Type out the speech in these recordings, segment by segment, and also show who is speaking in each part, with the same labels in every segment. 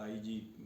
Speaker 1: IG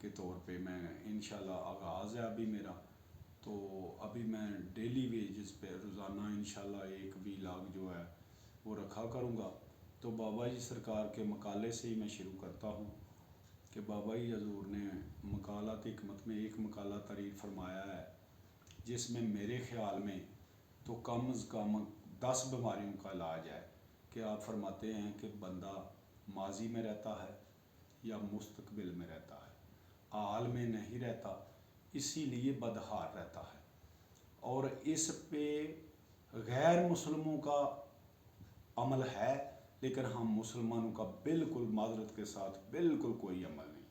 Speaker 1: کے طور پہ میں انشاءاللہ آغاز ہے ابھی میرا، تو ابھی میں ڈیلی ویجز پہ روزانہ انشاءاللہ ایک ویلاگ جو ہے وہ رکھا کروں گا۔ تو بابا جی سرکار کے مقالے سے ہی میں شروع کرتا ہوں کہ بابا جی حضور نے مقالات حکمت میں ایک مقالہ تحریر فرمایا ہے، جس میں میرے خیال میں تو کم از کم 10 بیماریوں کا علاج ہے، کہ آپ فرماتے ہیں کہ بندہ ماضی میں رہتا ہے یا مستقبل میں رہتا ہے، حال میں نہیں رہتا، اسی لیے بدحال رہتا ہے، اور اس پہ غیر مسلموں کا عمل ہے، لیکن ہم مسلمانوں کا بالکل معذرت کے ساتھ بالکل کوئی عمل نہیں۔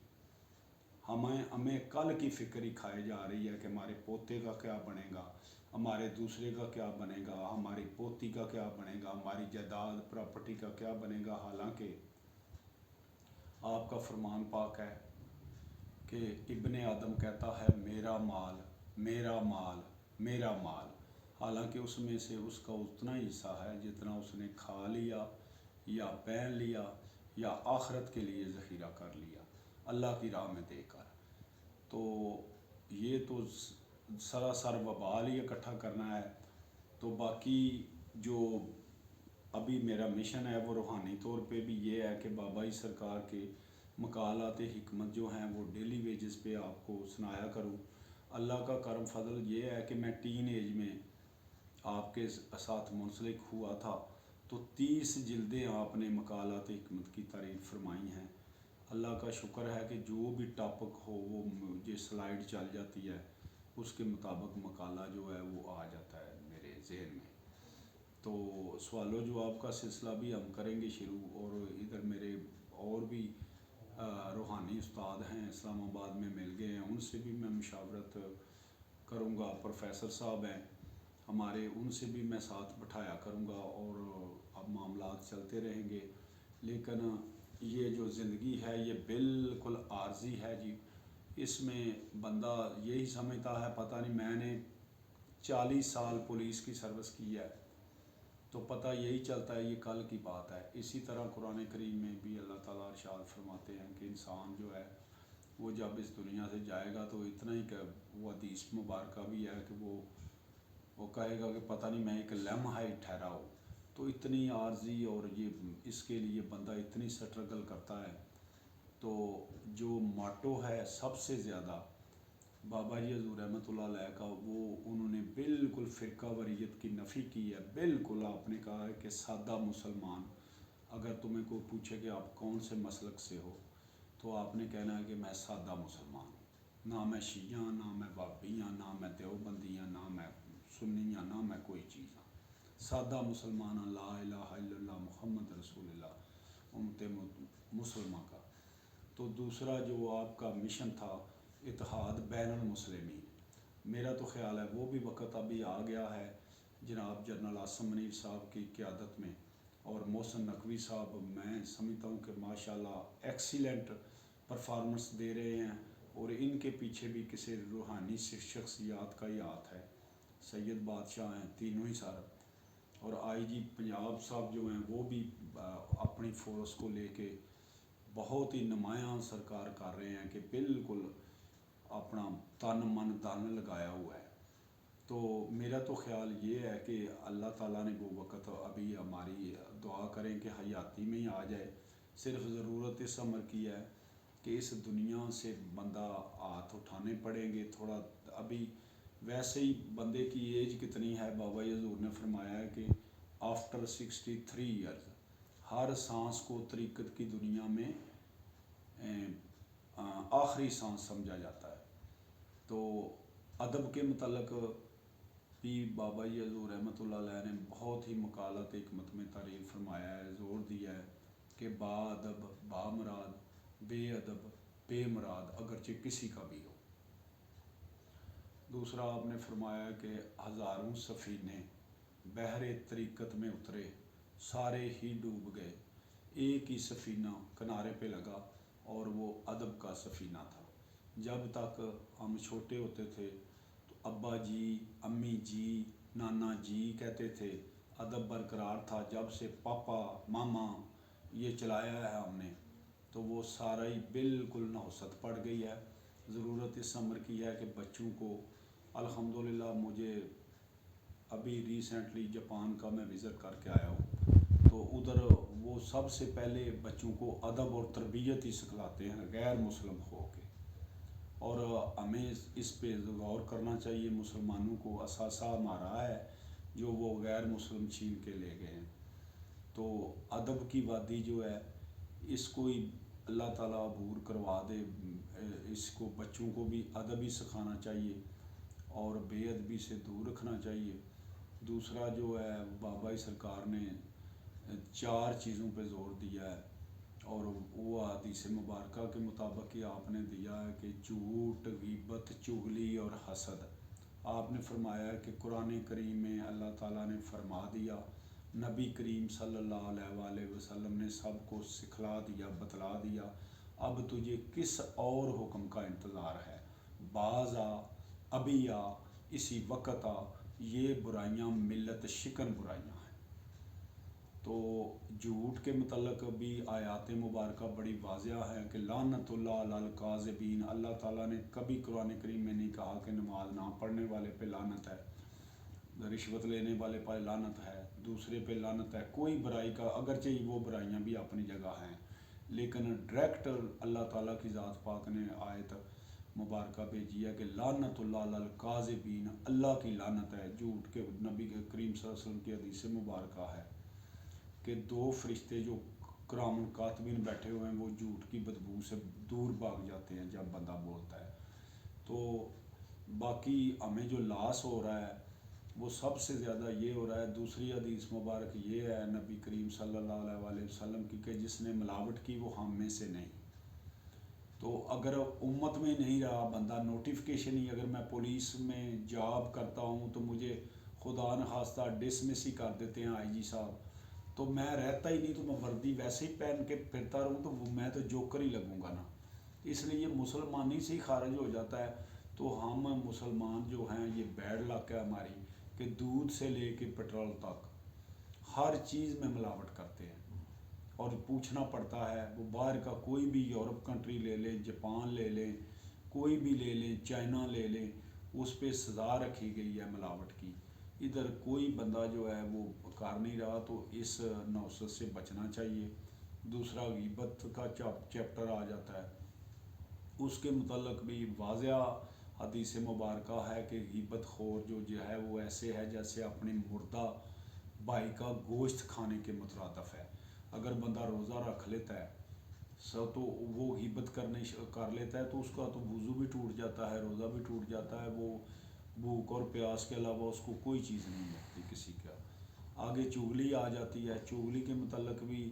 Speaker 1: ہمیں کل کی فکر ہی کھائے جا رہی ہے کہ ہمارے پوتے کا کیا بنے گا، ہمارے دوسرے کا کیا بنے گا، ہماری پوتی کا کیا بنے گا، ہماری جائیداد پراپرٹی کا کیا بنے گا، حالانکہ آپ کا فرمان پاک ہے کہ ابن آدم کہتا ہے میرا مال میرا مال میرا مال، حالانکہ اس میں سے اس کا اتنا ہی حصہ ہے جتنا اس نے کھا لیا یا پہن لیا یا آخرت کے لیے ذخیرہ کر لیا اللہ کی راہ میں دے کر۔ تو یہ تو سراسر وبال ہی اکٹھا کرنا ہے۔ تو باقی جو ابھی میرا مشن ہے وہ روحانی طور پہ بھی یہ ہے کہ بابا جی سرکار کے مقالات حکمت جو ہیں وہ ڈیلی ویجز پہ آپ کو سنایا کروں۔ اللہ کا کرم فضل یہ ہے کہ میں ٹین ایج میں آپ کے ساتھ منسلک ہوا تھا، تو 30 جلدیں آپ نے مقالات حکمت کی تعریف فرمائی ہیں۔ اللہ کا شکر ہے کہ جو بھی ٹاپک ہو وہ مجھے سلائیڈ چل جاتی ہے، اس کے مطابق مقالہ جو ہے وہ آ جاتا ہے میرے ذہن میں۔ تو سوال و جواب کا سلسلہ بھی ہم کریں گے شروع، اور ادھر میرے اور بھی روحانی استاد ہیں اسلام آباد میں مل گئے ہیں، ان سے بھی میں مشاورت کروں گا۔ پروفیسر صاحب ہیں ہمارے، ان سے بھی میں ساتھ بٹھایا کروں گا، اور اب معاملات چلتے رہیں گے۔ لیکن یہ جو زندگی ہے یہ بالکل عارضی ہے جی، اس میں بندہ یہی سمجھتا ہے پتہ نہیں میں نے 40 سال پولیس کی سروس کی ہے تو پتہ یہی چلتا ہے یہ کل کی بات ہے۔ اسی طرح قرآن کریم میں بھی اللہ تعالیٰ ارشاد فرماتے ہیں کہ انسان جو ہے وہ جب اس دنیا سے جائے گا تو اتنا ہی کہ وہ حدیث مبارکہ بھی ہے کہ وہ کہے گا کہ پتہ نہیں میں ایک لمحہ ہی ٹھہرا ہوں۔ تو اتنی عارضی، اور یہ اس کے لیے بندہ اتنی سٹرگل کرتا ہے۔ تو جو ماٹو ہے سب سے زیادہ بابا جی حضور رحمۃ اللہ علیہ کا، وہ انہوں نے بالکل فرقہ واریت کی نفی کی ہے۔ بالکل آپ نے کہا ہے کہ سادہ مسلمان، اگر تمہیں کوئی پوچھے کہ آپ کون سے مسلک سے ہو تو آپ نے کہنا ہے کہ میں سادہ مسلمان ہوں، نہ میں شیعہ، نہ میں وہابی ہوں، نہ میں دیوبندی ہوں، نہ میں سنی ہوں، نہ میں کوئی چیز ہوں، سادہ مسلمان ہوں، لا الہ الا اللہ محمد رسول اللہ، امت مسلمہ کا۔ تو دوسرا جو آپ کا مشن تھا اتحاد بین المسلمین، میرا تو خیال ہے وہ بھی وقت ابھی آ گیا ہے جناب جنرل عاصم منیر صاحب کی قیادت میں، اور محسن نقوی صاحب میں سمجھتا ہوں کہ ماشاءاللہ ایکسیلنٹ پرفارمنس دے رہے ہیں، اور ان کے پیچھے بھی کسی روحانی شخصیات کا ہی ہاتھ ہے۔ سید بادشاہ ہیں تینوں ہی سر، اور آئی جی پنجاب صاحب جو ہیں وہ بھی اپنی فورس کو لے کے بہت ہی نمایاں سرکار کر رہے ہیں کہ بالکل اپنا تن من دھن لگایا ہوا ہے۔ تو میرا تو خیال یہ ہے کہ اللہ تعالیٰ نے وہ وقت ابھی ہماری دعا کریں کہ حیاتی میں ہی آ جائے، صرف ضرورت اس امر کی ہے کہ اس دنیا سے بندہ ہاتھ اٹھانے پڑیں گے تھوڑا۔ ابھی ویسے ہی بندے کی ایج کتنی ہے، بابا جی حضور نے فرمایا ہے کہ آفٹر 63 ایئرز ہر سانس کو طریقت کی دنیا میں آخری سانس سمجھا جاتا ہے۔ تو ادب کے متعلق بھی بابا جی حضور رحمۃ اللہ علیہ نے بہت ہی مقالات حکمت میں تعریف فرمایا ہے، زور دیا ہے کہ با ادب با مراد، بے ادب بے مراد، اگرچہ کسی کا بھی ہو۔ دوسرا آپ نے فرمایا کہ ہزاروں سفینے بحر طریقت میں اترے، سارے ہی ڈوب گئے، ایک ہی سفینہ کنارے پہ لگا، اور وہ ادب کا سفینہ تھا۔ جب تک ہم چھوٹے ہوتے تھے تو ابا جی، امی جی، نانا جی کہتے تھے، ادب برقرار تھا۔ جب سے پاپا ماما یہ چلایا ہے ہم نے تو وہ سارا ہی بالکل نحوست پڑ گئی ہے۔ ضرورت اس امر کی ہے کہ بچوں کو الحمدللہ مجھے ابھی ریسنٹلی جاپان کا میں وزٹ کر کے آیا ہوں، تو ادھر وہ سب سے پہلے بچوں کو ادب اور تربیت ہی سکھلاتے ہیں غیر مسلم ہو کے، اور ہمیں اس پہ غور کرنا چاہیے۔ مسلمانوں کو اثاثہ ہمارا ہے جو وہ غیر مسلم چھین کے لے گئے ہیں، تو ادب کی وادی جو ہے اس کو ہی اللہ تعالیٰ عبور کروا دے، اس کو بچوں کو بھی ادب ہی سکھانا چاہیے اور بے ادبی سے دور رکھنا چاہیے۔ دوسرا جو ہے بابا سرکار نے 4 چیزوں پہ زور دیا ہے، اور وہ حدیث مبارکہ کے مطابق ہی آپ نے دیا ہے کہ جھوٹ، غیبت، چغلی اور حسد۔ آپ نے فرمایا ہے کہ قرآن کریم میں اللہ تعالیٰ نے فرما دیا، نبی کریم صلی اللہ علیہ وآلہ وسلم نے سب کو سکھلا دیا، بتلا دیا، اب تجھے کس اور حکم کا انتظار ہے؟ باز آ، ابھی آ، اسی وقت آ، یہ برائیاں ملت شکن برائیاں ہیں۔ تو جھوٹ کے متعلق بھی آیات مبارکہ بڑی واضح ہے کہ لعنت اللہ علی الکاذبین، اللہ تعالیٰ نے کبھی قرآن کریم میں نہیں کہا کہ نماز نہ پڑھنے والے پہ لعنت ہے، رشوت لینے والے پہ لعنت ہے، دوسرے پہ لعنت ہے، کوئی برائی کا، اگرچہ وہ برائیاں بھی اپنی جگہ ہیں، لیکن ڈائریکٹ اللہ تعالیٰ کی ذات پاک نے آیت مبارکہ بھیجی ہے کہ لعنت اللہ علی الکاذبین، اللہ کی لعنت ہے جھوٹ کے۔ نبی کریم صلی اللہ علیہ وسلم کی حدیث مبارکہ ہے کہ 2 فرشتے جو کرام الکاتبین بیٹھے ہوئے ہیں وہ جھوٹ کی بدبو سے دور بھاگ جاتے ہیں جب بندہ بولتا ہے۔ تو باقی ہمیں جو لاس ہو رہا ہے وہ سب سے زیادہ یہ ہو رہا ہے، دوسری حدیث مبارک یہ ہے نبی کریم صلی اللہ علیہ وآلہ وسلم کی کہ جس نے ملاوٹ کی وہ ہم میں سے نہیں۔ تو اگر امت میں نہیں رہا بندہ، نوٹیفیکیشن ہی، اگر میں پولیس میں جاب کرتا ہوں تو مجھے خدا نخواستہ ڈسمس ہی کر دیتے ہیں آئی جی صاحب، تو میں رہتا ہی نہیں، تو میں وردی ویسے ہی پہن کے پھرتا رہوں تو میں تو جوکر ہی لگوں گا نا، اس لیے یہ مسلمانی سے ہی خارج ہو جاتا ہے۔ تو ہم مسلمان جو ہیں یہ بیڈ لک ہے ہماری کہ دودھ سے لے کے پٹرول تک ہر چیز میں ملاوٹ کرتے ہیں، اور پوچھنا پڑتا ہے۔ وہ باہر کا کوئی بھی یورپ کنٹری لے لیں، جاپان لے لیں، کوئی بھی لے لیں، چائنا لے لیں، اس پہ سزا رکھی گئی ہے ملاوٹ کی۔ ادھر کوئی بندہ جو ہے وہ کر نہیں رہا، تو اس نوست سے بچنا چاہیے۔ دوسرا غیبت کا چیپٹر آ جاتا ہے، اس کے متعلق بھی واضح حدیث مبارکہ ہے کہ غیبت خور جو ہے وہ ایسے ہے جیسے اپنے مردہ بھائی کا گوشت کھانے کے مترادف ہے۔ اگر بندہ روزہ رکھ لیتا ہے تو وہ غیبت کر لیتا ہے تو اس کا تو وضو بھی ٹوٹ جاتا ہے، روزہ بھی ٹوٹ جاتا ہے، وہ بھوک اور پیاس کے علاوہ اس کو کوئی چیز نہیں لگتی کسی کا۔ آگے چغلی آ جاتی ہے، چغلی کے متعلق بھی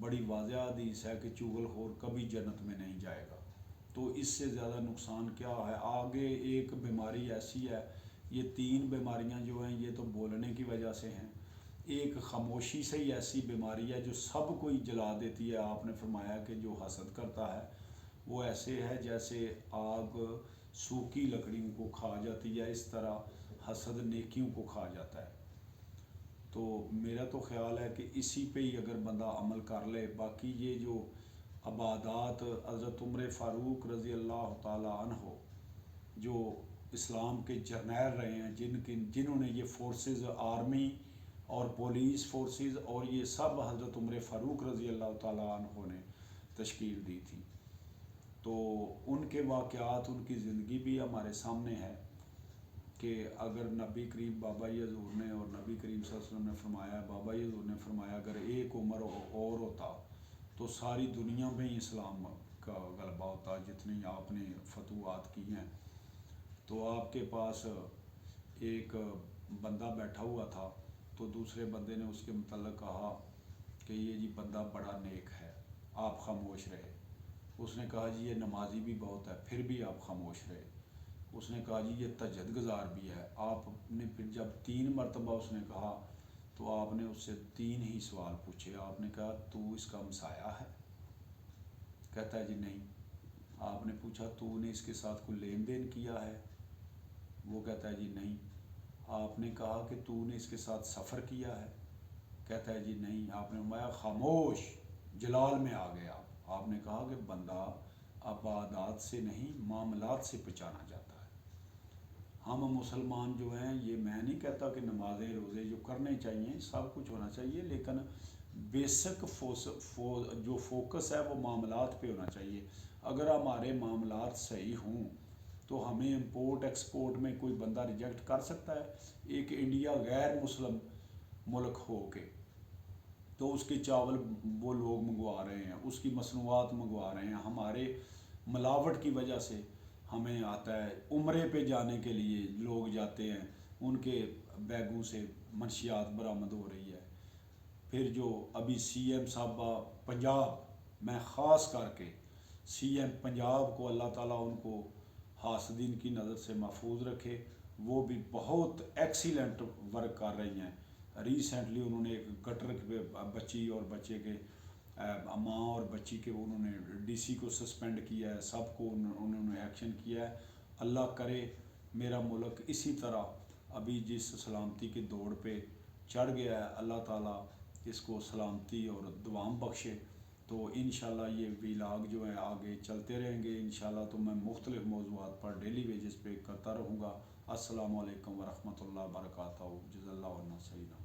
Speaker 1: بڑی واضح حدیث ہے کہ چغل خور کبھی جنت میں نہیں جائے گا۔ تو اس سے زیادہ نقصان کیا ہے؟ آگے ایک بیماری ایسی ہے، یہ 3 بیماریاں جو ہیں یہ تو بولنے کی وجہ سے ہیں، ایک خاموشی سے ہی ایسی بیماری ہے جو سب کو ہی جلا دیتی ہے۔ آپ نے فرمایا کہ جو حسد کرتا ہے وہ ایسے ہے جیسے آگ سوکھی لکڑیوں کو کھا جاتی ہے، اس طرح حسد نیکیوں کو کھا جاتا ہے۔ تو میرا تو خیال ہے کہ اسی پہ ہی اگر بندہ عمل کر لے، باقی یہ جو عبادات حضرت عمر فاروق رضی اللہ تعالیٰ عنہ جو اسلام کے جرنیل رہے ہیں، جنہوں نے یہ فورسز، آرمی اور پولیس فورسز اور یہ سب حضرت عمر فاروق رضی اللہ تعالیٰ عنہ نے تشکیل دی تھی، تو ان کے واقعات، ان کی زندگی بھی ہمارے سامنے ہے کہ اگر نبی کریم بابا حضور نے اور نبی کریم صلی اللہ علیہ وسلم نے فرمایا، بابا حضور نے فرمایا اگر ایک عمر اور ہوتا تو ساری دنیا میں ہی اسلام کا غلبہ ہوتا، جتنی آپ نے فتوحات کی ہیں۔ تو آپ کے پاس ایک بندہ بیٹھا ہوا تھا، تو دوسرے بندے نے اس کے متعلق کہا کہ یہ جی بندہ بڑا نیک ہے، آپ خاموش رہے۔ اس نے کہا جی یہ نمازی بھی بہت ہے، پھر بھی آپ خاموش رہے۔ اس نے کہا جی یہ تہجد گزار بھی ہے، آپ نے پھر جب 3 مرتبہ اس نے کہا تو آپ نے اس سے 3 ہی سوال پوچھے۔ آپ نے کہا تو اس کا ہمسایہ ہے؟ کہتا ہے جی نہیں۔ آپ نے پوچھا تو نے اس کے ساتھ کوئی لین دین کیا ہے؟ وہ کہتا ہے جی نہیں۔ آپ نے کہا کہ تو نے اس کے ساتھ سفر کیا ہے؟ کہتا ہے جی نہیں۔ آپ نے فرمایا خاموش، جلال میں آ گئے آپ نے کہا کہ بندہ عبادات سے نہیں معاملات سے بچانا جاتا ہے۔ ہم مسلمان جو ہیں، یہ میں نہیں کہتا کہ نمازیں روزے جو کرنے چاہیے سب کچھ ہونا چاہیے، لیکن بیسک جو فوکس ہے وہ معاملات پہ ہونا چاہیے۔ اگر ہمارے معاملات صحیح ہوں تو ہمیں امپورٹ ایکسپورٹ میں کوئی بندہ ریجیکٹ کر سکتا ہے؟ ایک انڈیا غیر مسلم ملک ہو کے تو اس کے چاول وہ لوگ منگوا رہے ہیں، اس کی مصنوعات منگوا رہے ہیں، ہمارے ملاوٹ کی وجہ سے ہمیں آتا ہے۔ عمرے پہ جانے کے لیے لوگ جاتے ہیں، ان کے بیگوں سے منشیات برآمد ہو رہی ہے۔ پھر جو ابھی سی ایم صاحبہ پنجاب، میں خاص کر کے سی ایم پنجاب کو اللہ تعالیٰ ان کو حاسدین کی نظر سے محفوظ رکھے، وہ بھی بہت ایکسیلنٹ ورک کر رہی ہیں۔ ریسنٹلی انہوں نے ایک گٹر پہ بچی اور بچے کے ماں اور بچی کے انہوں نے ڈی سی کو سسپینڈ کیا ہے، سب کو انہوں نے ایکشن کیا ہے۔ اللہ کرے میرا ملک اسی طرح ابھی جس سلامتی کی دوڑ پہ چڑھ گیا ہے، اللہ تعالیٰ اس کو سلامتی اور دوام بخشے۔ تو انشاءاللہ یہ ویلاگ جو ہے آگے چلتے رہیں گے انشاءاللہ، تو میں مختلف موضوعات پر ڈیلی بیسس پہ کرتا رہوں گا۔ السلام علیکم ورحمۃ اللہ وبرکاتہ۔ جزا اللہ عنا سیدنا۔